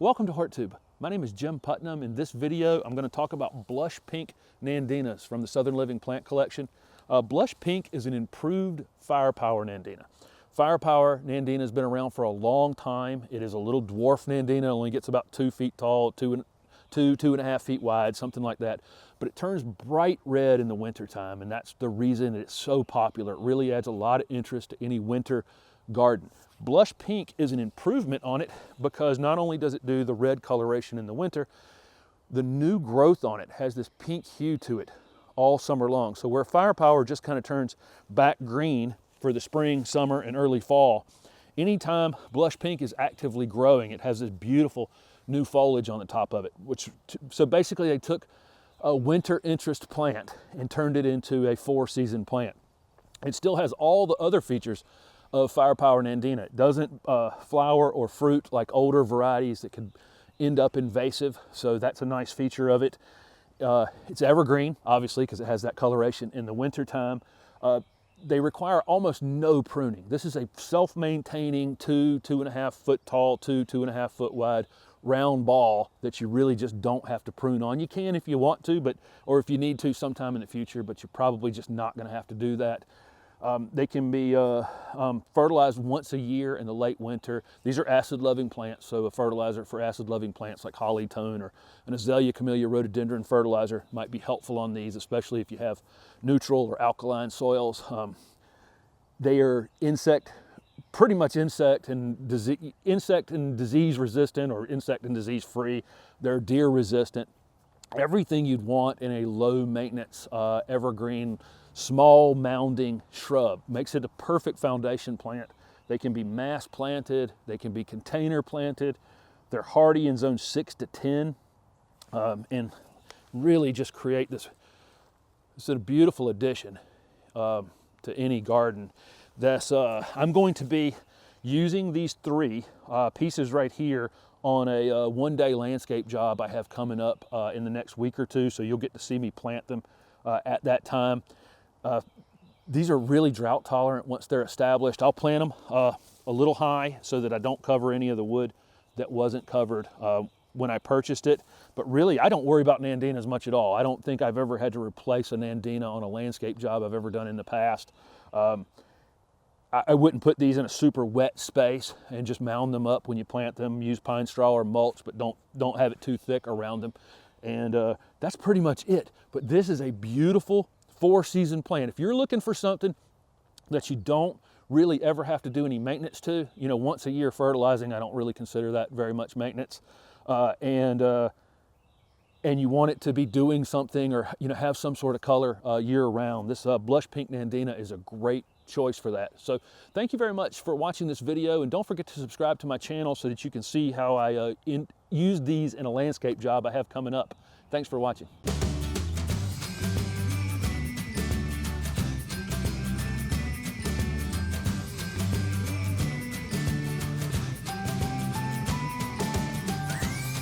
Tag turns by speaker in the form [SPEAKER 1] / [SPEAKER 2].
[SPEAKER 1] Welcome to HortTube. My name is Jim Putnam. In this video, I'm going to talk about Blush Pink Nandinas from the Southern Living Plant Collection. Blush Pink is an improved Firepower Nandina. Firepower Nandina has been around for a long time. It is a little dwarf Nandina, only gets about 2 feet tall, two and a half feet wide, something like that. But it turns bright red in the wintertime, and that's the reason it's so popular. It really adds a lot of interest to any winter garden. Blush Pink is an improvement on it because not only does it do the red coloration in the winter, the new growth on it has this pink hue to it all summer long. So where Firepower just kind of turns back green for the spring, summer, and early fall, anytime Blush Pink is actively growing, it has this beautiful new foliage on the top of it. So basically they took a winter interest plant and turned it into a 4-season plant. It still has all the other features of Firepower Nandina. It doesn't flower or fruit like older varieties that could end up invasive, so that's a nice feature of it. It's evergreen, obviously, because it has that coloration in the wintertime. They require almost no pruning. This is a self-maintaining 2.5 foot tall, 2.5 foot wide round ball that you really just don't have to prune on. You can if you want to, or if you need to sometime in the future, but you're probably just not going to have to do that. They can be fertilized once a year in the late winter. These are acid-loving plants, so a fertilizer for acid-loving plants like holly tone or an azalea camellia rhododendron fertilizer might be helpful on these, especially if you have neutral or alkaline soils. They are pretty much insect and disease resistant or insect and disease free. They're deer resistant. Everything you'd want in a low maintenance evergreen small mounding shrub. Makes it a perfect foundation plant. They can be mass planted, they can be container planted. They're hardy in zone 6 to 10 and really just create this a beautiful addition to any garden. I'm going to be using these 3 pieces right here on a one-day landscape job I have coming up in the next week or 2, so you'll get to see me plant them at that time. These are really drought tolerant once they're established. I'll plant them a little high so that I don't cover any of the wood that wasn't covered when I purchased it. But really, I don't worry about Nandinas much at all. I don't think I've ever had to replace a Nandina on a landscape job I've ever done in the past. I wouldn't put these in a super wet space and just mound them up when you plant them. Use pine straw or mulch, but don't have it too thick around them. And that's pretty much it. But this is a beautiful 4-season plant. If you're looking for something that you don't really ever have to do any maintenance to, once a year fertilizing, I don't really consider that very much maintenance. And you want it to be doing something or have some sort of color year round, this Blush Pink Nandina is a great choice for that. So thank you very much for watching this video, and don't forget to subscribe to my channel so that you can see how I use these in a landscape job I have coming up. Thanks for watching.